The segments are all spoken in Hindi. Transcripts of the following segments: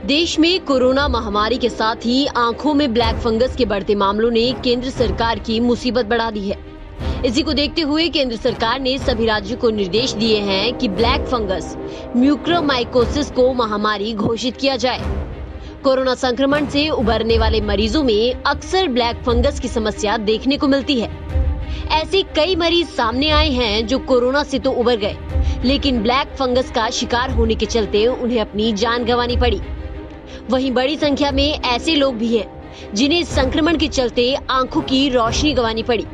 देश में कोरोना महामारी के साथ ही आंखों में ब्लैक फंगस के बढ़ते मामलों ने केंद्र सरकार की मुसीबत बढ़ा दी है। इसी को देखते हुए केंद्र सरकार ने सभी राज्यों को निर्देश दिए हैं कि ब्लैक फंगस म्यूकरमाइकोसिस को महामारी घोषित किया जाए। कोरोना संक्रमण से उबरने वाले मरीजों में अक्सर ब्लैक फंगस की समस्या देखने को मिलती है। ऐसे कई मरीज सामने आए हैं जो कोरोना से तो उबर गए, लेकिन ब्लैक फंगस का शिकार होने के चलते उन्हें अपनी जान गंवानी पड़ी। वहीं बड़ी संख्या में ऐसे लोग भी हैं जिन्हें इस संक्रमण के चलते आंखों की रोशनी गंवानी पड़ी।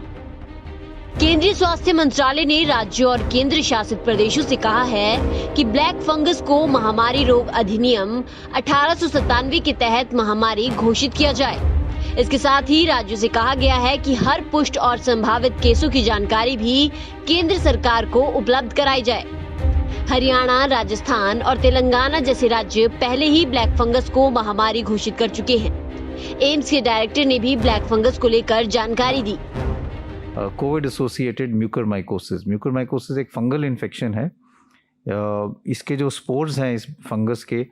केंद्रीय स्वास्थ्य मंत्रालय ने राज्यों और केंद्र शासित प्रदेशों से कहा है कि ब्लैक फंगस को महामारी रोग अधिनियम 1897 के तहत महामारी घोषित किया जाए। इसके साथ ही राज्यों से कहा गया है कि हर पुष्ट और संभावित केसों की जानकारी भी केंद्र सरकार को उपलब्ध कराई जाए। हरियाणा, राजस्थान और तेलंगाना जैसे राज्य पहले ही ब्लैक फंगस को महामारी घोषित कर चुके हैं। एम्स के डायरेक्टर ने भी ब्लैक फंगस को लेकर जानकारी दी। कोविड एसोसिएटेड म्यूकरमाइकोसिस एक फंगल इन्फेक्शन है। इसके जो स्पोर्स हैं इस फंगस के,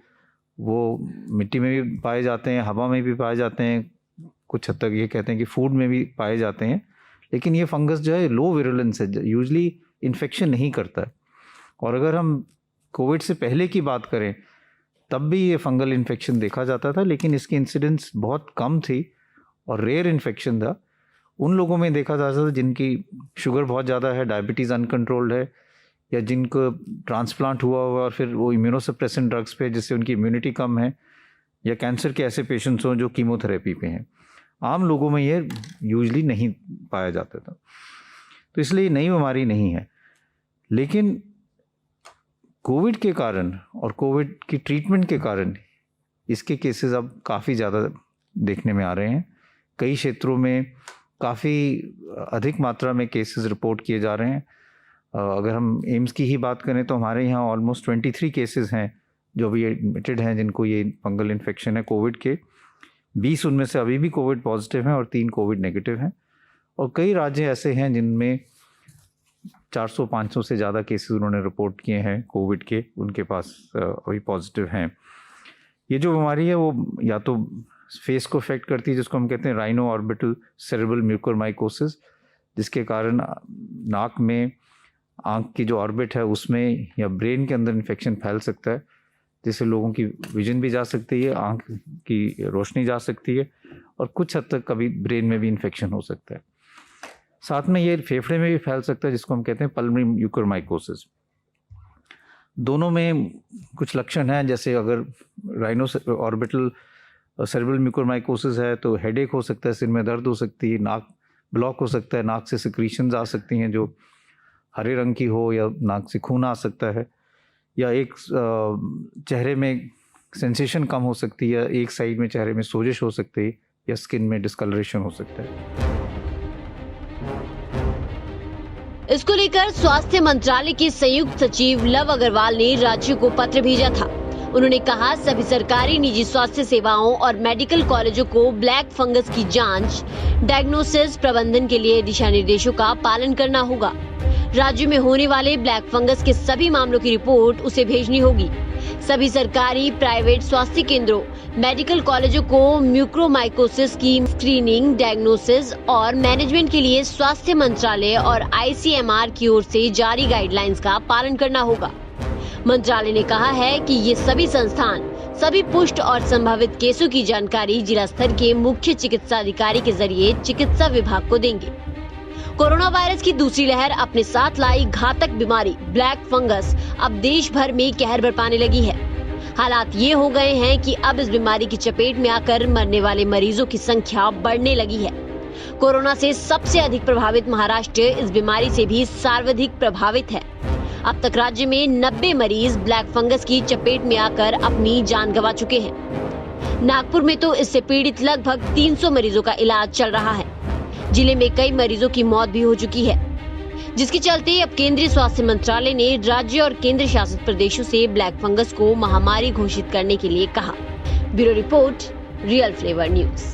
वो मिट्टी में भी पाए जाते हैं, हवा में भी पाए जाते हैं, कुछ हद तक ये कहते हैं कि फूड में भी पाए जाते हैं। लेकिन ये फंगस जो है लो विरुलेंस है, यूजली इन्फेक्शन नहीं करता है। और अगर हम कोविड से पहले की बात करें तब भी ये फंगल इन्फेक्शन देखा जाता था, लेकिन इसकी इंसिडेंस बहुत कम थी और रेयर इन्फेक्शन था। उन लोगों में देखा जाता था जिनकी शुगर बहुत ज़्यादा है, डायबिटीज़ अनकंट्रोल्ड है, या जिनको ट्रांसप्लांट हुआ और फिर वो इम्यूनोसप्रेसेंट ड्रग्स पे जिससे उनकी इम्यूनिटी कम है, या कैंसर के ऐसे पेशेंट्स हों जो कीमोथेरेपी पे हैं। आम लोगों में ये यूजली नहीं पाया जाता था, तो इसलिए नई बीमारी नहीं है। लेकिन कोविड के कारण और कोविड की ट्रीटमेंट के कारण इसके केसेस अब काफ़ी ज़्यादा देखने में आ रहे हैं। कई क्षेत्रों में काफ़ी अधिक मात्रा में केसेस रिपोर्ट किए जा रहे हैं। अगर हम एम्स की ही बात करें तो हमारे यहाँ ऑलमोस्ट 23 केसेस हैं जो अभी एडमिटेड हैं जिनको ये फंगल इन्फेक्शन है कोविड के। 20 उनमें से अभी भी कोविड पॉजिटिव हैं और 3 कोविड नेगेटिव हैं। और कई राज्य ऐसे हैं जिनमें 400-500 से ज़्यादा केसेस उन्होंने रिपोर्ट किए हैं कोविड के, उनके पास अभी पॉजिटिव हैं। ये जो बीमारी है वो या तो फेस को इफेक्ट करती है, जिसको हम कहते हैं राइनो ऑर्बिटल सेरेब्रल म्यूकरमाइकोसिस, जिसके कारण नाक में आँख की जो ऑर्बिट है उसमें या ब्रेन के अंदर इन्फेक्शन फैल सकता है, जिससे लोगों की विजन भी जा सकती है, आँख की रोशनी जा सकती है और कुछ हद तक कभी ब्रेन में भी इन्फेक्शन हो सकता है। साथ में ये फेफड़े में भी फैल सकता है, जिसको हम कहते हैं पल्मोनरी म्यूकरमाइकोसिस। दोनों में कुछ लक्षण हैं, जैसे अगर राइनो ऑर्बिटल सेरेब्रल म्यूकरमाइकोसिस है तो हेडेक हो सकता है, सिर में दर्द हो सकती है, नाक ब्लॉक हो सकता है, नाक से सिक्रीशंस आ सकती हैं जो हरे रंग की हो, या नाक से खून आ सकता है, या एक चेहरे में सेंसेशन कम हो सकती है, एक साइड में चेहरे में सोजिश हो सकती है, या स्किन में डिस्कलरेशन हो सकता है। इसको लेकर स्वास्थ्य मंत्रालय के संयुक्त सचिव लव अग्रवाल ने राज्यों को पत्र भेजा था। उन्होंने कहा सभी सरकारी निजी स्वास्थ्य सेवाओं और मेडिकल कॉलेजों को ब्लैक फंगस की जांच, डायग्नोसिस, प्रबंधन के लिए दिशा निर्देशों का पालन करना होगा। राज्य में होने वाले ब्लैक फंगस के सभी मामलों की रिपोर्ट उसे भेजनी होगी। सभी सरकारी, प्राइवेट स्वास्थ्य केंद्रों, मेडिकल कॉलेजों को म्यूकरमाइकोसिस की स्क्रीनिंग, डायग्नोसिस और मैनेजमेंट के लिए स्वास्थ्य मंत्रालय और ICMR की ओर से जारी गाइडलाइंस का पालन करना होगा। मंत्रालय ने कहा है कि ये सभी संस्थान सभी पुष्ट और संभावित केसों की जानकारी जिला स्तर के मुख्य चिकित्सा अधिकारी के जरिए चिकित्सा विभाग को देंगे। कोरोना वायरस की दूसरी लहर अपने साथ लाई घातक बीमारी ब्लैक फंगस अब देश भर में कहर बरपाने लगी है। हालात ये हो गए हैं कि अब इस बीमारी की चपेट में आकर मरने वाले मरीजों की संख्या बढ़ने लगी है। कोरोना से सबसे अधिक प्रभावित महाराष्ट्र इस बीमारी से भी सर्वाधिक प्रभावित है। अब तक राज्य में 90 मरीज ब्लैक फंगस की चपेट में आकर अपनी जान गंवा चुके हैं। नागपुर में तो इससे पीड़ित लगभग 300 मरीजों का इलाज चल रहा है। जिले में कई मरीजों की मौत भी हो चुकी है, जिसके चलते अब केंद्रीय स्वास्थ्य मंत्रालय ने राज्य और केंद्र शासित प्रदेशों से ब्लैक फंगस को महामारी घोषित करने के लिए कहा। Bureau report, real flavour news.